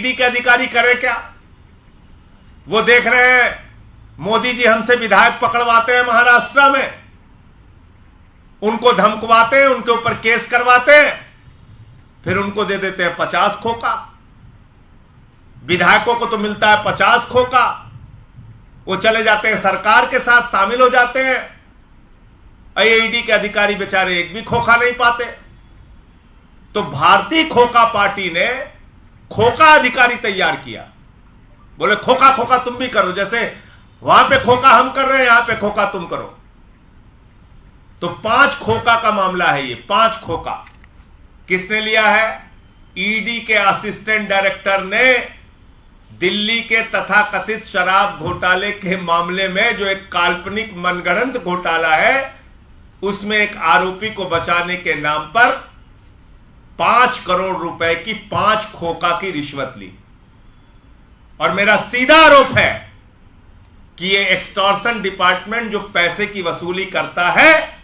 ED के अधिकारी करें क्या? वो देख रहे हैं मोदी जी हमसे विधायक पकड़वाते हैं महाराष्ट्र में, उनको धमकवाते हैं, उनके ऊपर केस करवाते हैं, फिर उनको दे देते हैं 50 खोखा। विधायकों को तो मिलता है 50 खोखा, वो चले जाते हैं सरकार के साथ शामिल हो जाते हैं। ईडी के अधिकारी बेचारे एक भी खोखा नहीं पाते। तो भारतीय खोखा पार्टी ने खोखा अधिकारी तैयार किया। बोले खोखा खोखा तुम भी करो, जैसे वहां पे खोखा हम कर रहे हैं यहां पे खोखा तुम करो। तो 5 खोखा का मामला है ये। 5 खोखा किसने लिया है? ईडी के असिस्टेंट डायरेक्टर ने दिल्ली के तथाकथित शराब घोटाले के मामले में, जो एक काल्पनिक मनगढ़ंत घोटाला है, उसमें एक आरोपी को बचाने के नाम पर 5 करोड़ रुपए की 5 खोखा की रिश्वत ली। और मेरा सीधा आरोप है कि ये एक्सटॉर्शन डिपार्टमेंट जो पैसे की वसूली करता है,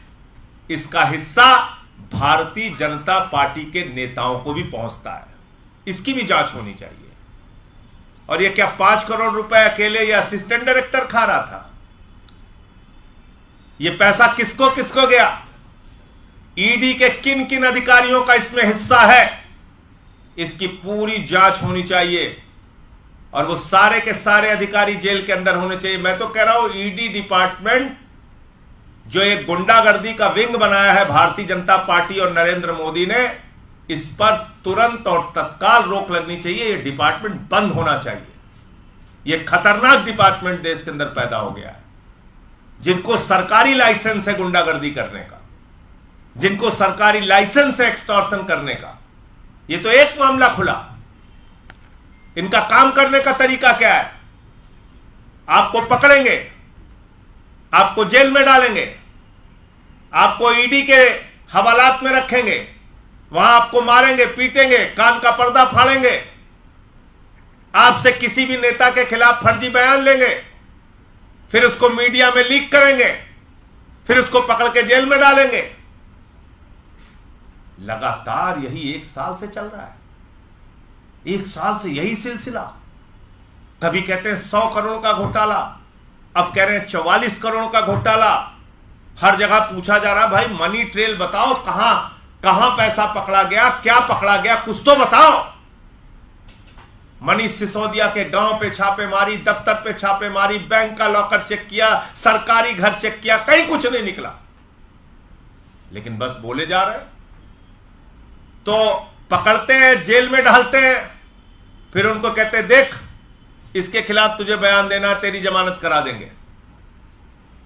इसका हिस्सा भारतीय जनता पार्टी के नेताओं को भी पहुंचता है। इसकी भी जांच होनी चाहिए। और ये क्या 5 करोड़ रुपए अकेले ये असिस्टेंट डायरेक्टर खा रहा था? ये पैसा किसको किसको गया? ईडी के किन किन अधिकारियों का इसमें हिस्सा है? इसकी पूरी जांच होनी चाहिए। और वो सारे के सारे अधिकारी जेल के अंदर होने चाहिए। मैं तो कह रहा हूं ईडी डिपार्टमेंट जो एक गुंडागर्दी का विंग बनाया है भारतीय जनता पार्टी और नरेंद्र मोदी ने, इस पर तुरंत और तत्काल रोक लगनी चाहिए। ये डिपार्टमेंट बंद होना चाहिए। ये खतरनाक डिपार्टमेंट देश के अंदर पैदा हो गया है। जिनको सरकारी लाइसेंस है गुंडागर्दी करने का, जिनको सरकारी लाइसेंस है एक्सटॉर्शन करने का, ये तो एक मामला खुला। इनका काम करने का तरीका क्या है? आपको पकड़ेंगे, आपको जेल में डालेंगे, आपको ईडी के हवालात में रखेंगे, वहां आपको मारेंगे, पीटेंगे, कान का पर्दा फाड़ेंगे, आपसे किसी भी नेता के खिलाफ फर्जी बयान लेंगे, फिर उसको मीडिया में लीक करेंगे, फिर उसको पकड़ के जेल में डालेंगे। लगातार यही 1 साल से चल रहा है। 1 साल से यही सिलसिला। कभी कहते हैं 100 करोड़ का घोटाला, अब कह रहे हैं 44 करोड़ का घोटाला। हर जगह पूछा जा रहा है भाई मनी ट्रेल बताओ, कहां पैसा पकड़ा गया, क्या पकड़ा गया, कुछ तो बताओ। मनीष सिसोदिया के गांव पे छापेमारी, दफ्तर पे छापेमारी, बैंक का लॉकर चेक किया, सरकारी घर चेक किया, कहीं कुछ नहीं निकला। लेकिन बस बोले जा रहे हैं। तो पकड़ते हैं, जेल में डालते हैं, फिर उनको कहते हैं देख इसके खिलाफ तुझे बयान देना, तेरी जमानत करा देंगे,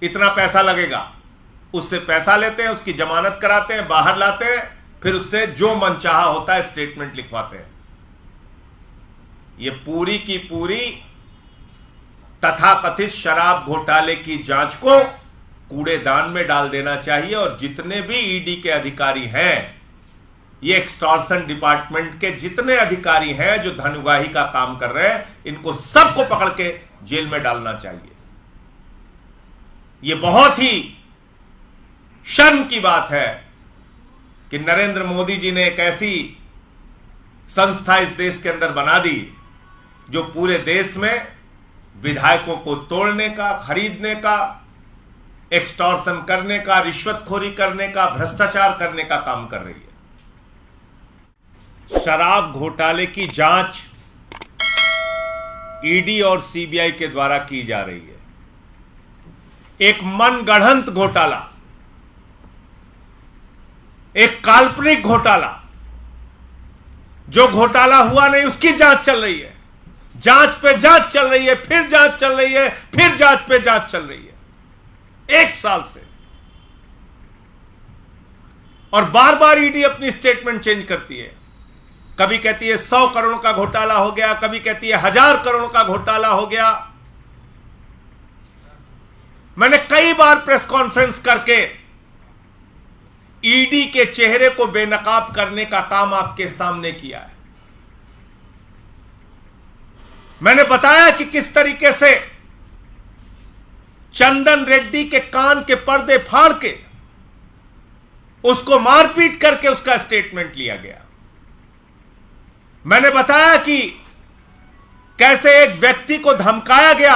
इतना पैसा लगेगा। उससे पैसा लेते हैं, उसकी जमानत कराते हैं, बाहर लाते हैं, फिर उससे जो मनचाहा होता है स्टेटमेंट लिखवाते हैं। ये पूरी की पूरी तथाकथित शराब घोटाले की जांच को कूड़ेदान में डाल देना चाहिए। और जितने भी ईडी के अधिकारी हैं, ये एक्सटॉर्शन डिपार्टमेंट के जितने अधिकारी हैं जो धन उगाही का काम कर रहे हैं, इनको सबको पकड़ के जेल में डालना चाहिए। ये बहुत ही शर्म की बात है कि नरेंद्र मोदी जी ने एक ऐसी संस्था इस देश के अंदर बना दी जो पूरे देश में विधायकों को तोड़ने का, खरीदने का, एक्सटॉर्शन करने का, रिश्वतखोरी करने का, भ्रष्टाचार करने का काम कर रही है। शराब घोटाले की जांच ईडी और सीबीआई के द्वारा की जा रही है। एक मनगढ़ंत घोटाला, एक काल्पनिक घोटाला, जो घोटाला हुआ नहीं उसकी जांच चल रही है। जांच पे जांच चल रही है, फिर जांच चल रही है, फिर जांच पे जांच चल रही है 1 साल से। और बार बार ईडी अपनी स्टेटमेंट चेंज करती है। कभी कहती है 100 करोड़ का घोटाला हो गया, कभी कहती है 1000 करोड़ का घोटाला हो गया। मैंने कई बार प्रेस कॉन्फ्रेंस करके ईडी के चेहरे को बेनकाब करने का काम आपके सामने किया है। मैंने बताया कि किस तरीके से चंदन रेड्डी के कान के पर्दे फाड़ के उसको मारपीट करके उसका स्टेटमेंट लिया गया। मैंने बताया कि कैसे एक व्यक्ति को धमकाया गया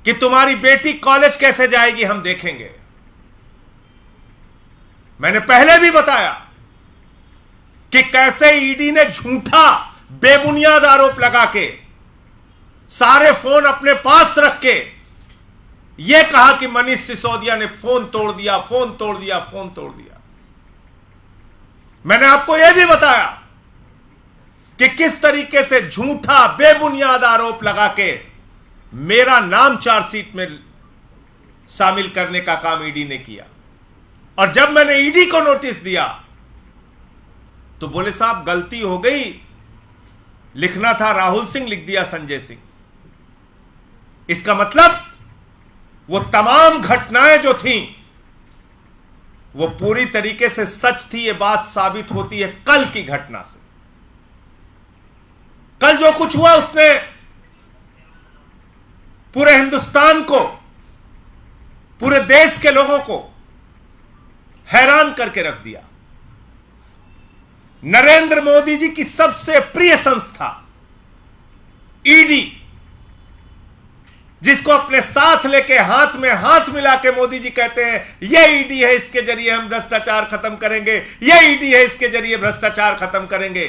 कि तुम्हारी बेटी कॉलेज कैसे जाएगी, हम देखेंगे। मैंने पहले भी बताया कि कैसे ईडी ने झूठा बेबुनियाद आरोप लगा के सारे फोन अपने पास रख के यह कहा कि मनीष सिसोदिया ने फोन तोड़ दिया, फोन तोड़ दिया, फोन तोड़ दिया। मैंने आपको यह भी बताया कि किस तरीके से झूठा बेबुनियाद आरोप लगा के मेरा नाम चार्जशीट में शामिल करने का काम ईडी ने किया। और जब मैंने ईडी को नोटिस दिया तो बोले साहब गलती हो गई, लिखना था राहुल सिंह, लिख दिया संजय सिंह। इसका मतलब वो तमाम घटनाएं जो थीं वो पूरी तरीके से सच थी। ये बात साबित होती है कल की घटना से। कल जो कुछ हुआ उसने पूरे हिंदुस्तान को, पूरे देश के लोगों को हैरान करके रख दिया। नरेंद्र मोदी जी की सबसे प्रिय संस्था ईडी, जिसको अपने साथ लेके हाथ में हाथ मिला के मोदी जी कहते हैं यह ईडी है, इसके जरिए हम भ्रष्टाचार खत्म करेंगे, यह ईडी है, इसके जरिए भ्रष्टाचार खत्म करेंगे।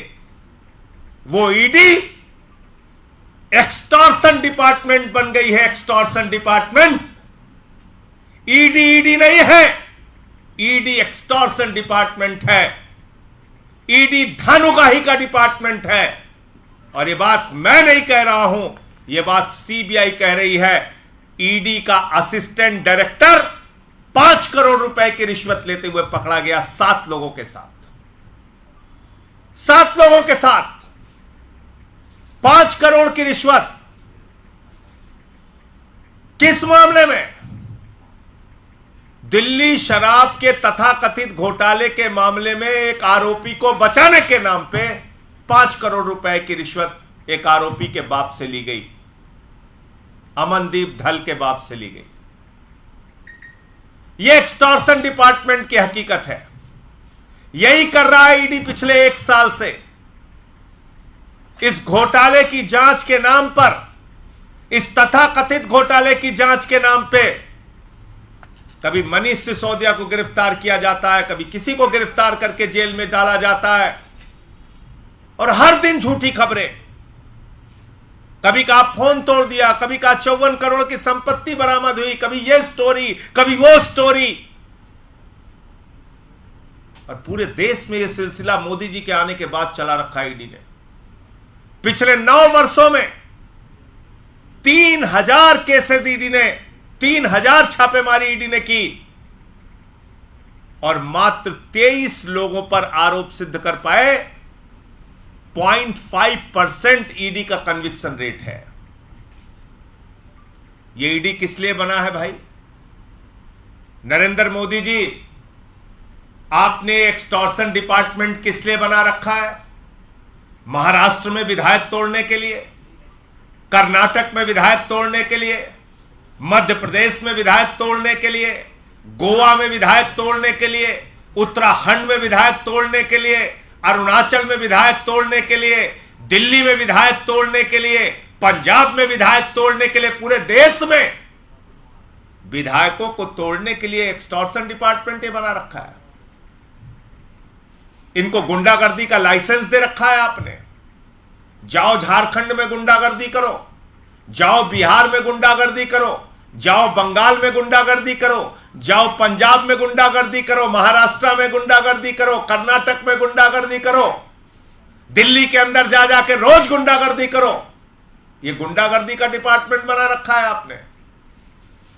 वो ईडी एक्सटॉर्शन डिपार्टमेंट बन गई है। एक्सटॉर्शन डिपार्टमेंट ईडी नहीं है, ईडी एक्सटॉर्शन डिपार्टमेंट है। ईडी धनुगाही का डिपार्टमेंट है। और यह बात मैं नहीं कह रहा हूं, यह बात सीबीआई कह रही है। ईडी का असिस्टेंट डायरेक्टर 5 करोड़ रुपए की रिश्वत लेते हुए पकड़ा गया 7 लोगों के साथ। 7 लोगों के साथ 5 करोड़ की रिश्वत। किस मामले में? दिल्ली शराब के तथाकथित घोटाले के मामले में एक आरोपी को बचाने के नाम पे 5 करोड़ रुपए की रिश्वत एक आरोपी के बाप से ली गई, अमनदीप ढल के बाप से ली गई। यह एक्सटॉर्शन डिपार्टमेंट की हकीकत है। यही कर रहा है ईडी पिछले 1 साल से। इस घोटाले की जांच के नाम पर, इस तथाकथित घोटाले की जांच के नाम पे कभी मनीष सिसोदिया को गिरफ्तार किया जाता है, कभी किसी को गिरफ्तार करके जेल में डाला जाता है, और हर दिन झूठी खबरें। कभी कहा फोन तोड़ दिया, कभी कहा 54 करोड़ की संपत्ति बरामद हुई, कभी यह स्टोरी, कभी वो स्टोरी। और पूरे देश में यह सिलसिला मोदी जी के आने के बाद चला रखा है ईडी ने। पिछले 9 वर्षों में 3000 केसेस ईडी ने, 3000 छापेमारी ईडी ने की, और मात्र 23 लोगों पर आरोप सिद्ध कर पाए। 0.5% ईडी का कन्विक्शन रेट है। यह ईडी किस लिए बना है भाई? नरेंद्र मोदी जी, आपने एक्सटॉर्शन डिपार्टमेंट किस लिए बना रखा है? महाराष्ट्र में विधायक तोड़ने के लिए, कर्नाटक में विधायक तोड़ने के लिए, मध्य प्रदेश में विधायक तोड़ने के लिए, गोवा में विधायक तोड़ने के लिए, उत्तराखंड में विधायक तोड़ने के लिए, अरुणाचल में विधायक तोड़ने के लिए, दिल्ली में विधायक तोड़ने के लिए, पंजाब में विधायक तोड़ने के लिए, पूरे देश में विधायकों को तोड़ने के लिए एक्सटॉर्शन डिपार्टमेंट बना रखा है। इनको गुंडागर्दी का लाइसेंस दे रखा है आपने। जाओ झारखंड में गुंडागर्दी करो, जाओ बिहार में गुंडागर्दी करो, जाओ बंगाल में गुंडागर्दी करो, जाओ पंजाब में गुंडागर्दी करो, महाराष्ट्र में गुंडागर्दी करो, कर्नाटक में गुंडागर्दी करो, दिल्ली के अंदर जा जाके रोज गुंडागर्दी करो। ये गुंडागर्दी का डिपार्टमेंट बना रखा है आपने।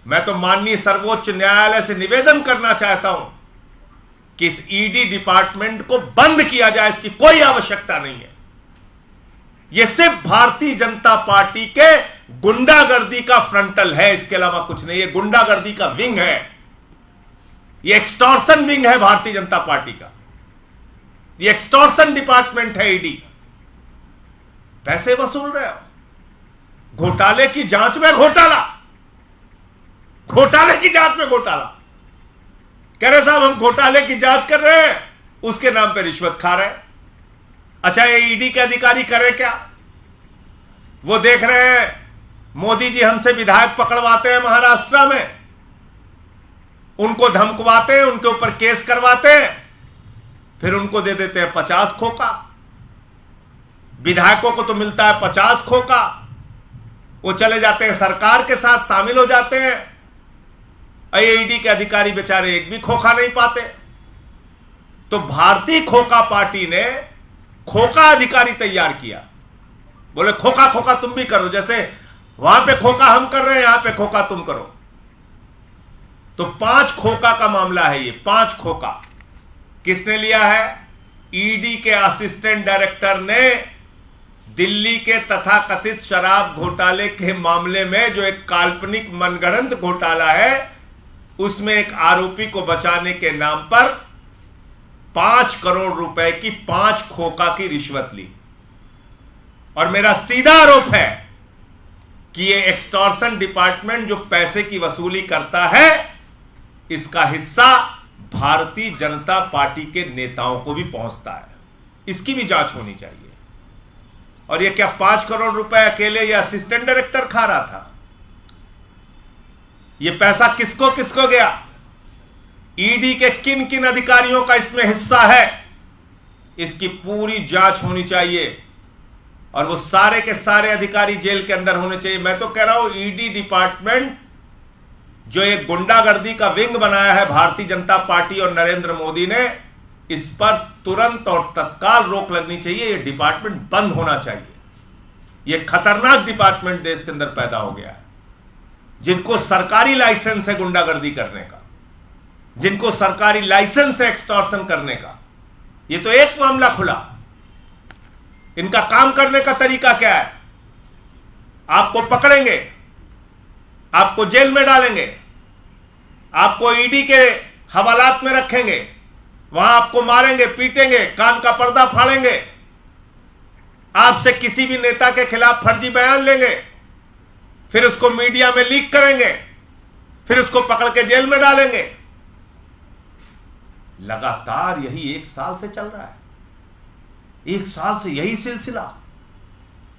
मैं तो माननीय सर्वोच्च न्यायालय से निवेदन करना चाहता हूं कि इस ईडी डिपार्टमेंट को बंद किया जाए। इसकी कोई आवश्यकता नहीं है। यह सिर्फ भारतीय जनता पार्टी के गुंडागर्दी का फ्रंटल है, इसके अलावा कुछ नहीं। यह गुंडागर्दी का विंग है, यह एक्सटॉर्शन विंग है भारतीय जनता पार्टी का। यह एक्सटॉर्शन डिपार्टमेंट है ईडी। पैसे वसूल रहे हो, घोटाले की जांच में घोटाला, घोटाले की जांच में घोटाला। कह रहे साहब हम घोटाले की जांच कर रहे हैं, उसके नाम पे रिश्वत खा रहे हैं। अच्छा, ये ईडी के अधिकारी करे क्या? वो देख रहे हैं मोदी जी हमसे विधायक पकड़वाते हैं महाराष्ट्र में, उनको धमकवाते हैं, उनके ऊपर केस करवाते हैं, फिर उनको दे देते हैं 50 खोखा। विधायकों को तो मिलता है 50 खोखा, वो चले जाते हैं सरकार के साथ शामिल हो जाते हैं। आईआईडी के अधिकारी बेचारे एक भी खोखा नहीं पाते। तो भारतीय खोखा पार्टी ने खोखा अधिकारी तैयार किया। बोले खोखा खोखा तुम भी करो, जैसे वहां पे खोखा हम कर रहे हैं यहां पे खोखा तुम करो। तो 5 खोखा का मामला है ये। 5 खोखा किसने लिया है? ईडी के असिस्टेंट डायरेक्टर ने दिल्ली के तथाकथित शराब घोटाले के मामले में, जो एक काल्पनिक मनगढ़ंत घोटाला है, उसमें एक आरोपी को बचाने के नाम पर 5 करोड़ रुपए की 5 खोखा की रिश्वत ली। और मेरा सीधा आरोप है कि ये एक्सटॉर्शन डिपार्टमेंट जो पैसे की वसूली करता है, इसका हिस्सा भारतीय जनता पार्टी के नेताओं को भी पहुंचता है। इसकी भी जांच होनी चाहिए। और ये क्या 5 करोड़ रुपए अकेले ये असिस्टेंट डायरेक्टर खा रहा था? ये पैसा किसको किसको गया? ईडी के किन किन अधिकारियों का इसमें हिस्सा है? इसकी पूरी जांच होनी चाहिए और वो सारे के सारे अधिकारी जेल के अंदर होने चाहिए। मैं तो कह रहा हूं ईडी डिपार्टमेंट जो एक गुंडागर्दी का विंग बनाया है भारतीय जनता पार्टी और नरेंद्र मोदी ने, इस पर तुरंत और तत्काल रोक लगनी चाहिए। यह डिपार्टमेंट बंद होना चाहिए। यह खतरनाक डिपार्टमेंट देश के अंदर पैदा हो गया है, जिनको सरकारी लाइसेंस है गुंडागर्दी करने का, जिनको सरकारी लाइसेंस है एक्सटॉर्शन करने का। यह तो एक मामला खुला। इनका काम करने का तरीका क्या है? आपको पकड़ेंगे, आपको जेल में डालेंगे, आपको ईडी के हवालात में रखेंगे, वहां आपको मारेंगे, पीटेंगे, कान का पर्दा फाड़ेंगे, आपसे किसी भी नेता के खिलाफ फर्जी बयान लेंगे, फिर उसको मीडिया में लीक करेंगे, फिर उसको पकड़ के जेल में डालेंगे। लगातार यही 1 साल से चल रहा है। 1 साल से यही सिलसिला।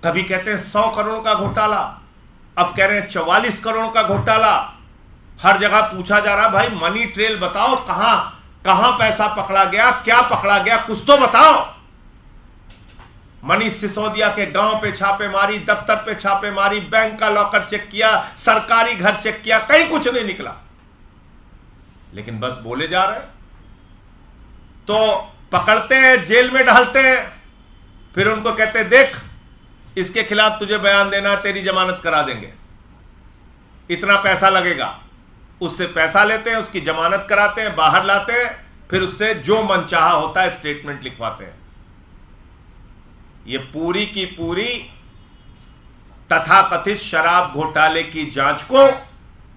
कभी कहते हैं 100 करोड़ का घोटाला, अब कह रहे हैं 44 करोड़ का घोटाला। हर जगह पूछा जा रहा, भाई मनी ट्रेल बताओ, कहां कहां पैसा पकड़ा गया, क्या पकड़ा गया, कुछ तो बताओ। मनीष सिसोदिया के गांव पे छापेमारी, दफ्तर पे छापेमारी, बैंक का लॉकर चेक किया, सरकारी घर चेक किया, कहीं कुछ नहीं निकला। लेकिन बस बोले जा रहे। तो पकड़ते हैं, जेल में डालते हैं, फिर उनको कहते हैं देख इसके खिलाफ तुझे बयान देना, तेरी जमानत करा देंगे, इतना पैसा लगेगा। उससे पैसा लेते हैं, उसकी जमानत कराते हैं, बाहर लाते हैं, फिर उससे जो मनचाहा होता है स्टेटमेंट लिखवाते हैं। यह पूरी की पूरी तथाकथित शराब घोटाले की जांच को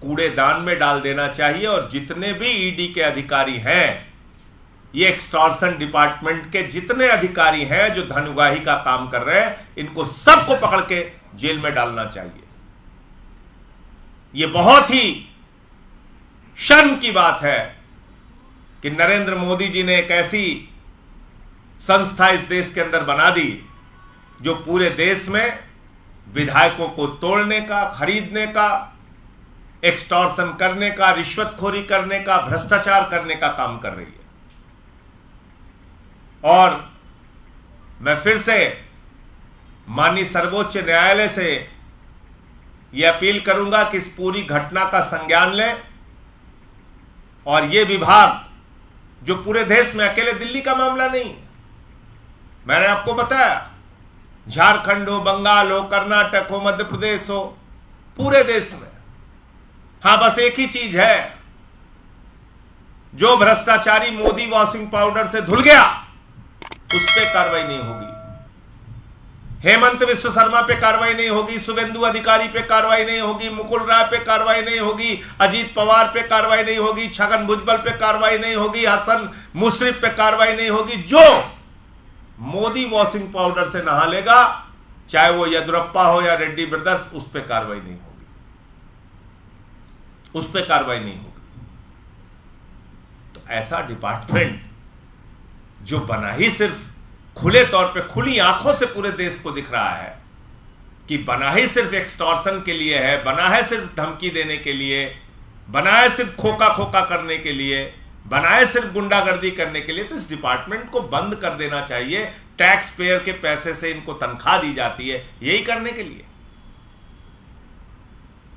कूड़ेदान में डाल देना चाहिए। और जितने भी ईडी के अधिकारी हैं, ये एक्सटॉर्शन डिपार्टमेंट के जितने अधिकारी हैं जो धन उगाही का काम कर रहे हैं, इनको सबको पकड़ के जेल में डालना चाहिए। यह बहुत ही शर्म की बात है कि नरेंद्र मोदी जी ने एक ऐसी संस्था इस देश के अंदर बना दी जो पूरे देश में विधायकों को तोड़ने का, खरीदने का, एक्सटॉर्शन करने का, रिश्वतखोरी करने का, भ्रष्टाचार करने का काम कर रही है। और मैं फिर से माननीय सर्वोच्च न्यायालय से यह अपील करूंगा कि इस पूरी घटना का संज्ञान लें और यह विभाग जो पूरे देश में, अकेले दिल्ली का मामला नहीं, मैंने आपको बताया, झारखंड हो, बंगाल हो, कर्नाटक हो, मध्य प्रदेश हो, पूरे देश में। हां, बस एक ही चीज है, जो भ्रष्टाचारी मोदी वॉशिंग पाउडर से धुल गया उस पर कार्रवाई नहीं होगी, हेमंत विश्व शर्मा पे कार्रवाई नहीं होगी, शुभेंदु अधिकारी पे कार्रवाई नहीं होगी, मुकुल राय पे कार्रवाई नहीं होगी, अजीत पवार पे कार्रवाई नहीं होगी, छगन भुजबल पे कार्रवाई नहीं होगी, हसन मुशर्रफ पे कार्रवाई नहीं होगी। जो मोदी वॉशिंग पाउडर से नहा लेगा, चाहे वो येदियुरप्पा हो या रेड्डी ब्रदर्स, उस पर कार्रवाई नहीं होगी, उस पर कार्रवाई नहीं होगी। तो ऐसा डिपार्टमेंट जो बना ही सिर्फ खुले तौर पे, खुली आंखों से पूरे देश को दिख रहा है कि बना ही सिर्फ एक्सटॉर्शन के लिए है, बना है सिर्फ धमकी देने के लिए, बना है सिर्फ खोखा खोखा करने के लिए, बना है सिर्फ गुंडागर्दी करने के लिए, तो इस डिपार्टमेंट को बंद कर देना चाहिए। टैक्स पेयर के पैसे से इनको तनख्वाह दी जाती है यही करने के लिए।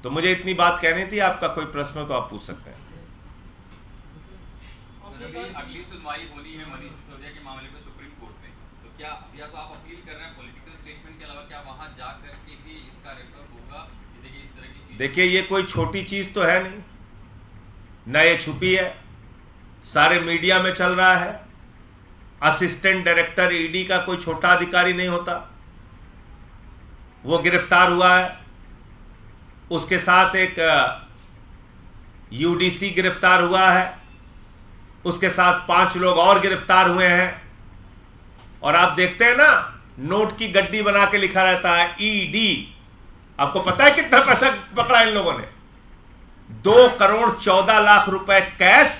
तो मुझे इतनी बात कहनी थी। आपका कोई प्रश्न हो तो आप पूछ सकते हैं। अगली सुनवाई होनी है मनीष सिसोदिया के मामले में सुप्रीम कोर्ट में, तो क्या या तो आप अपील कर रहे हैं पॉलिटिकल स्टेटमेंट के अलावा क्या वहां जाकर के भी इसका रेफर होगा? देखिए इस तरह की चीज, देखिए ये कोई छोटी चीज तो है नहीं, न ये छुपी है, सारे मीडिया में चल रहा है। असिस्टेंट डायरेक्टर ईडी का कोई छोटा अधिकारी नहीं होता, वो गिरफ्तार हुआ है, उसके साथ एक यूडीसी गिरफ्तार हुआ है, उसके साथ 5 लोग और गिरफ्तार हुए हैं। और आप देखते हैं ना, नोट की गड्डी बना के लिखा रहता है ईडी। आपको पता है कितना पैसा पकड़ा इन लोगों ने? 2 करोड़ 14 लाख रुपए कैश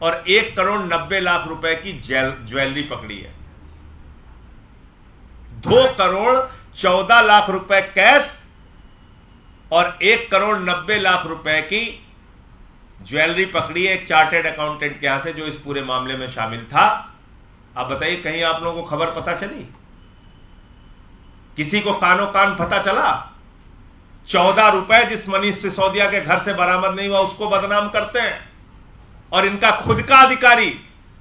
और 1 करोड़ 90 लाख रुपए की ज्वेलरी पकड़ी है। 2 करोड़ 14 लाख रुपए कैश और 1 करोड़ 90 लाख रुपए की ज्वेलरी पकड़ी है एक चार्टेड अकाउंटेंट के यहां से, जो इस पूरे मामले में शामिल था। आप बताइए, कहीं आप लोगों को खबर पता चली? किसी को कानो कान पता चला? 14 रुपए जिस मनीष सिसोदिया के घर से बरामद नहीं हुआ उसको बदनाम करते हैं, और इनका खुद का अधिकारी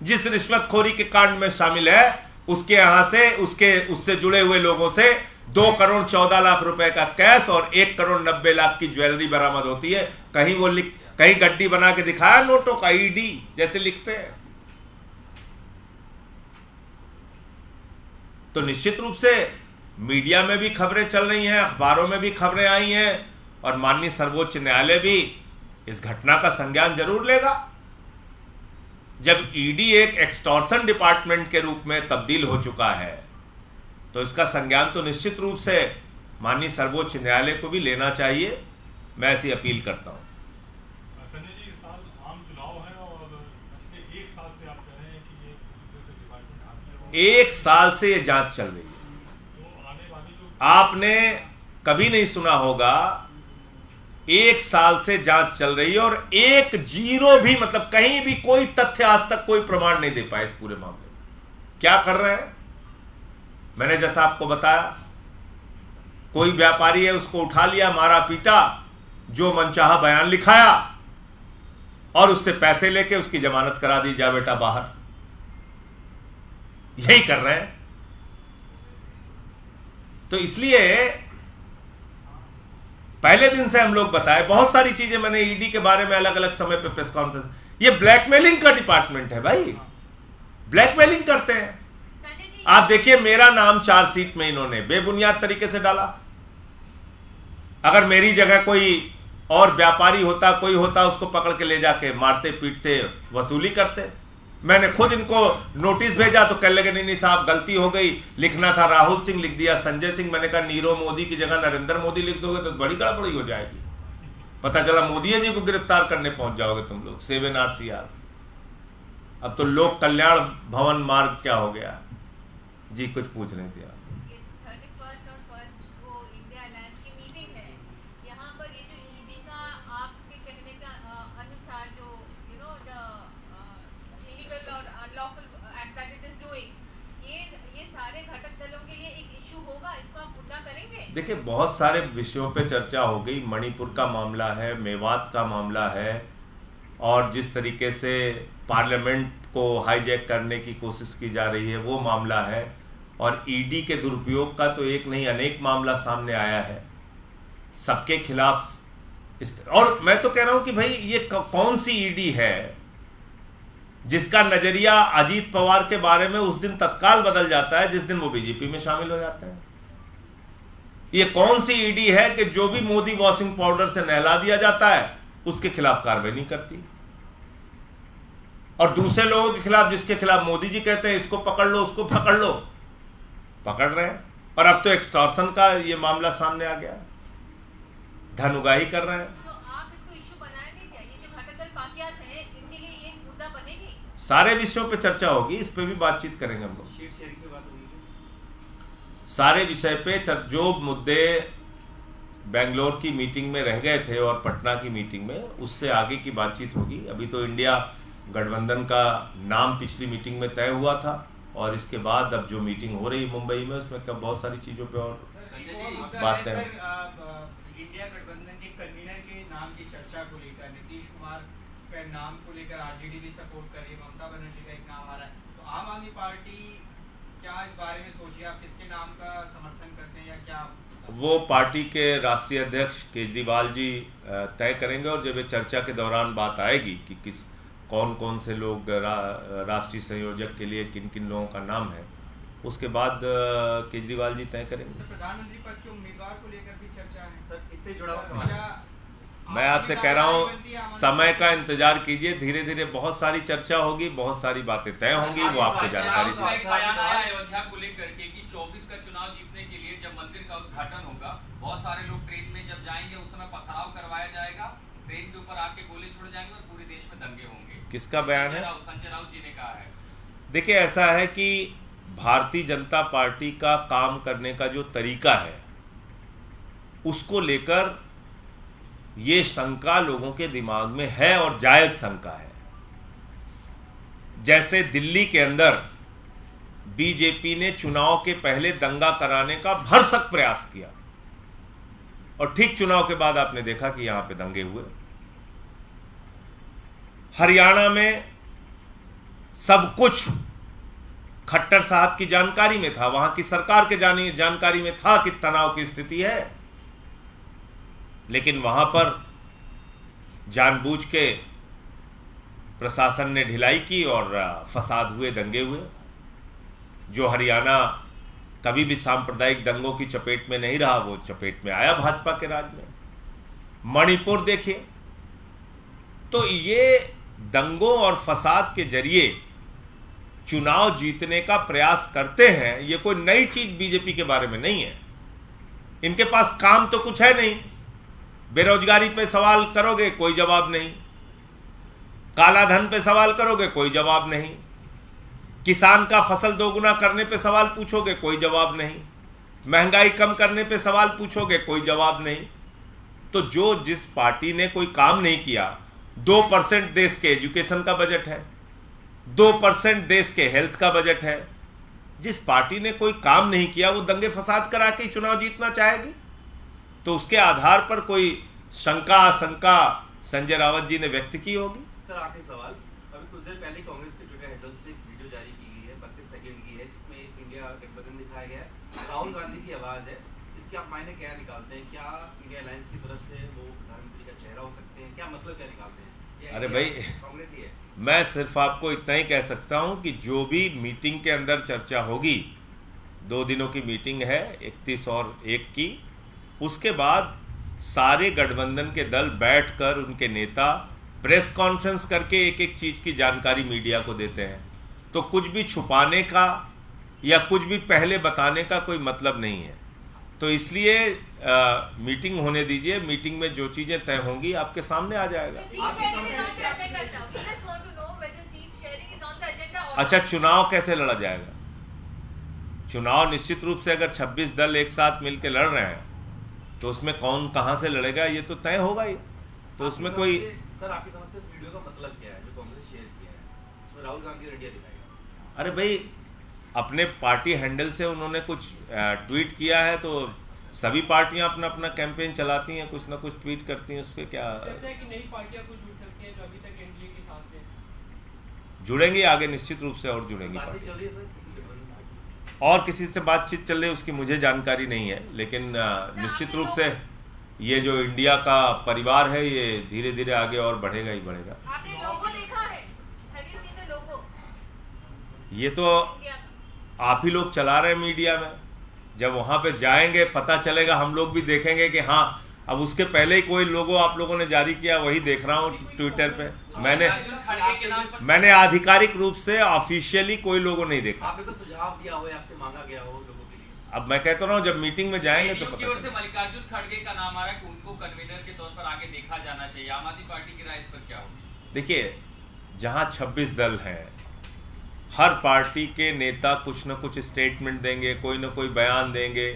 जिस रिश्वतखोरी के कांड में शामिल है उसके यहां से उससे जुड़े हुए लोगों से 2 करोड़ 14 लाख रुपए का कैश और 1 करोड़ 90 लाख की ज्वेलरी बरामद होती है। कहीं गड्डी बना के दिखाया नोटों का, ईडी जैसे लिखते हैं। तो निश्चित रूप से मीडिया में भी खबरें चल रही हैं, अखबारों में भी खबरें आई हैं, और माननीय सर्वोच्च न्यायालय भी इस घटना का संज्ञान जरूर लेगा। जब ईडी एक एक्सटॉर्शन डिपार्टमेंट के रूप में तब्दील हो चुका है, तो इसका संज्ञान तो निश्चित रूप से माननीय सर्वोच्च न्यायालय को भी लेना चाहिए। मैं ऐसी अपील करता हूं। संजय जी, इस साल आम चुनाव है और पिछले 1 साल से आप कह रहे हैं कि ये डिपार्टमेंट हाथ में, 1 साल से ये जांच चल रही है। तो आने वाली जो आपने कभी नहीं सुना होगा, 1 साल से जांच चल रही है और 1 जीरो भी, मतलब कहीं भी कोई तथ्य आज तक कोई प्रमाण नहीं दे पाए इस पूरे मामले में। क्या कर रहे हैं? मैंने जैसा आपको बताया, कोई व्यापारी है उसको उठा लिया, मारा पीटा, जो मनचाहा बयान लिखाया और उससे पैसे लेके उसकी जमानत करा दी, जा बेटा बाहर। यही कर रहे हैं। तो इसलिए पहले दिन से हम लोग बताए, बहुत सारी चीजें मैंने ईडी के बारे में अलग अलग समय पे प्रेस कॉन्फ्रेंस, ये ब्लैकमेलिंग का डिपार्टमेंट है भाई, ब्लैकमेलिंग करते हैं। आप देखिए, मेरा नाम चार्जशीट में इन्होंने बेबुनियाद तरीके से डाला। अगर मेरी जगह कोई और व्यापारी होता, कोई होता, उसको पकड़ के ले जाके मारते पीटते, वसूली करते। मैंने खुद इनको नोटिस भेजा तो कहने लगे नहीं साहब गलती हो गई, लिखना था राहुल सिंह, लिख दिया संजय सिंह। मैंने कहा नीरव मोदी की जगह नरेंद्र मोदी लिख दोगे तो बड़ी गड़बड़ी हो जाएगी। पता चला मोदी जी को गिरफ्तार करने पहुंच जाओगे तुम लोग, 7 RCR। अब तो लोक कल्याण भवन मार्ग क्या हो गया जी? कुछ पूछ रहे थे आप? देखिए, बहुत सारे विषयों पे चर्चा हो गई। मणिपुर का मामला है, मेवात का मामला है, और जिस तरीके से पार्लियामेंट को हाईजैक करने की कोशिश की जा रही है वो मामला है, और ईडी के दुरुपयोग का तो एक नहीं अनेक मामला सामने आया है सबके खिलाफ इस तरह। और मैं तो कह रहा हूं कि भाई ये कौन सी ईडी है जिसका नजरिया अजीत पवार के बारे में उस दिन तत्काल बदल जाता है जिस दिन वो बीजेपी में शामिल हो जाते हैं। ये कौन सी ईडी है कि जो भी मोदी वॉशिंग पाउडर से नहला दिया जाता है उसके खिलाफ कार्रवाई नहीं करती, और दूसरे लोगों के खिलाफ जिसके खिलाफ मोदी जी कहते हैं इसको पकड़ लो उसको पकड़ लो, पकड़ रहे हैं। और अब तो एक्सटॉर्शन का ये मामला सामने आ गया, धन उगाही कर रहे हैं। तो आप इसको इश्यू बनाएंगे क्या? ये जो घटक दल पाकियास है इनके लिए ये एक मुद्दा बनेगी? सारे विषयों पे चर्चा होगी, इस पे भी बातचीत करेंगे हम लोग। सारे विषय पे जो मुद्दे बेंगलोर की मीटिंग में रह गए थे और पटना की मीटिंग में, उससे आगे की बातचीत होगी। अभी तो इंडिया गठबंधन का नाम पिछली मीटिंग में तय हुआ था और इसके बाद अब जो मीटिंग हो रही मुंबई में उसमें कब बहुत सारी चीज़ों पे और बात है। इंडिया गठबंधन के कन्वीनर के नाम की चर्चा को लेकर नीतीश कुमार के नाम को लेकर आरजेडी भी सपोर्ट कर रही है, ममता बनर्जी का एक नाम आ रहा है, तो आम आदमी पार्टी क्या इस बारे में सोचिए, आप किसके नाम का समर्थन करते हैं या क्या? वो पार्टी के राष्ट्रीय अध्यक्ष केजरीवाल जी तय करेंगे और जब ये चर्चा के दौरान बात आएगी कि कौन कौन से लोग राष्ट्रीय संयोजक के लिए किन किन लोगों का नाम है, उसके बाद केजरीवाल जी तय करेंगे। प्रधानमंत्री पद के उम्मीदवार को लेकर भी चर्चा है सर, इससे जुड़ा हुआ सवाल मैं आपसे कह रहा हूँ समय का इंतजार कीजिए, धीरे धीरे बहुत सारी चर्चा होगी, बहुत सारी बातें तय होंगी, वो आपको जानकारी एक बयान आया अयोध्या को लेकर के कि 24 का चुनाव जीतने के लिए जब मंदिर का उद्घाटन होगा, बहुत सारे लोग ट्रेन में जब जाएंगे उस समय पथराव करवाया जाएगा, ट्रेन के ऊपर आके गोले छोड़े जाएंगे और पूरे देश में दंगे होंगे। किसका बयान है? संजय राउत जी ने कहा है। देखिए, ऐसा है कि भारतीय जनता पार्टी का काम करने का जो तरीका है उसको लेकर ये शंका लोगों के दिमाग में है और जायज शंका है। जैसे दिल्ली के अंदर बीजेपी ने चुनाव के पहले दंगा कराने का भरसक प्रयास किया और ठीक चुनाव के बाद आपने देखा कि यहां पे दंगे हुए। हरियाणा में सब कुछ खट्टर साहब की जानकारी में था, वहां की सरकार के जानकारी में था कि तनाव की स्थिति है, लेकिन वहां पर जानबूझ के प्रशासन ने ढिलाई की और फसाद हुए, दंगे हुए। जो हरियाणा कभी भी सांप्रदायिक दंगों की चपेट में नहीं रहा, वो चपेट में आया भाजपा के राज में। मणिपुर देखिए, तो ये दंगों और फसाद के जरिए चुनाव जीतने का प्रयास करते हैं। ये कोई नई चीज बीजेपी के बारे में नहीं है। इनके पास काम तो कुछ है नहीं। बेरोजगारी पे सवाल करोगे, कोई जवाब नहीं। काला धन पे सवाल करोगे, कोई जवाब नहीं। किसान का फसल दोगुना करने पे सवाल पूछोगे, कोई जवाब नहीं। महंगाई कम करने पे सवाल पूछोगे, कोई जवाब नहीं। तो जो जिस पार्टी ने कोई काम नहीं किया, 2% देश के एजुकेशन का बजट है, 2% देश के हेल्थ का बजट है, जिस पार्टी ने कोई काम नहीं किया वो दंगे फसाद करा के चुनाव जीतना चाहेगी? तो उसके आधार पर कोई शंका आशंका संजय रावत जी ने व्यक्त की होगी। सर, आखिरी सवाल, अभी कुछ देर पहले कांग्रेस के ट्विटर हैंडल से एक वीडियो जारी की गई है 32 सेकंड की है, जिसमें इंडिया गठबंधन दिखाया गया है, राहुल गांधी की आवाज है। इसके आप मायने क्या निकालते हैं? क्या इंडिया अलायंस की तरफ से वो प्रधानमंत्री का चेहरा हो सकते हैं? क्या मतलब क्या निकालते हैं? अरे भाई, कांग्रेस ही है। मैं सिर्फ आपको इतना ही कह सकता हूं कि जो भी मीटिंग के अंदर चर्चा होगी, 2 दिनों की मीटिंग है, 31 और 1 की, उसके बाद सारे गठबंधन के दल बैठकर उनके नेता प्रेस कॉन्फ्रेंस करके एक एक चीज की जानकारी मीडिया को देते हैं। तो कुछ भी छुपाने का या कुछ भी पहले बताने का कोई मतलब नहीं है। तो इसलिए मीटिंग होने दीजिए, मीटिंग में जो चीजें तय होंगी आपके सामने आ जाएगा। अच्छा, चुनाव कैसे लड़ा जाएगा? चुनाव निश्चित रूप से अगर 26 दल एक साथ मिलकर लड़ रहे हैं तो उसमें कौन कहां से लड़ेगा ये तो तय होगा ही। तो उसमें कोई सर, आपकी समझ से इस वीडियो का मतलब क्या है जो कांग्रेस शेयर किया है? इसमें राहुल गांधी और इंडिया दिखाएगा। अरे भाई, अपने पार्टी हैंडल से उन्होंने कुछ ट्वीट किया है, तो सभी पार्टियां अपना अपना कैंपेन चलाती हैं, कुछ ना कुछ ट्वीट करती हैं। उस पर क्या कि नई पार्टियां कुछ जुड़ सकती हैं जो अभी तक एनडीए के साथ हैं? जुड़ेंगी आगे, निश्चित रूप से और जुड़ेंगी बातचीत पार्टी। चल रही है सर किसी गठबंधन से? और किसी से बातचीत चल रही है उसकी मुझे जानकारी नहीं है, लेकिन निश्चित रूप से ये जो इंडिया का परिवार है ये धीरे धीरे आगे और बढ़ेगा ही बढ़ेगा। आपने लोगो देखा है? Have you seen the logo? ये तो आप ही लोग चला रहे हैं मीडिया में। जब वहां पे जाएंगे पता चलेगा, हम लोग भी देखेंगे कि हाँ, अब उसके पहले ही कोई लोगो आप लोगों ने जारी किया, वही देख रहा हूँ ट्विटर पे। मैंने आधिकारिक रूप से ऑफिशियली कोई लोगो नहीं देखा। आपने तो सुझाव दिया हो, आपसे मांगा गया हो लोगों के लिए? अब मैं कहता रहा हूँ, जब मीटिंग में जाएंगे तो की पता ओर से चलेगा। मल्लिकार्जुन खड़गे का नाम आ रहा है कि उनको कन्वीनर के तौर पर आगे देखा जाना चाहिए। आम आदमी पार्टी की राय इस पर क्या होगी? देखिए, जहां 26 दल हैं, हर पार्टी के नेता कुछ न कुछ स्टेटमेंट देंगे, कोई न कोई बयान देंगे,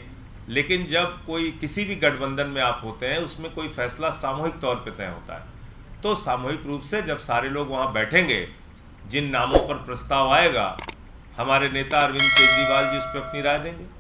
लेकिन जब कोई किसी भी गठबंधन में आप होते हैं, उसमें कोई फैसला सामूहिक तौर पे तय होता है, तो सामूहिक रूप से जब सारे लोग वहाँ बैठेंगे, जिन नामों पर प्रस्ताव आएगा, हमारे नेता अरविंद केजरीवाल जी उस पर अपनी राय देंगे।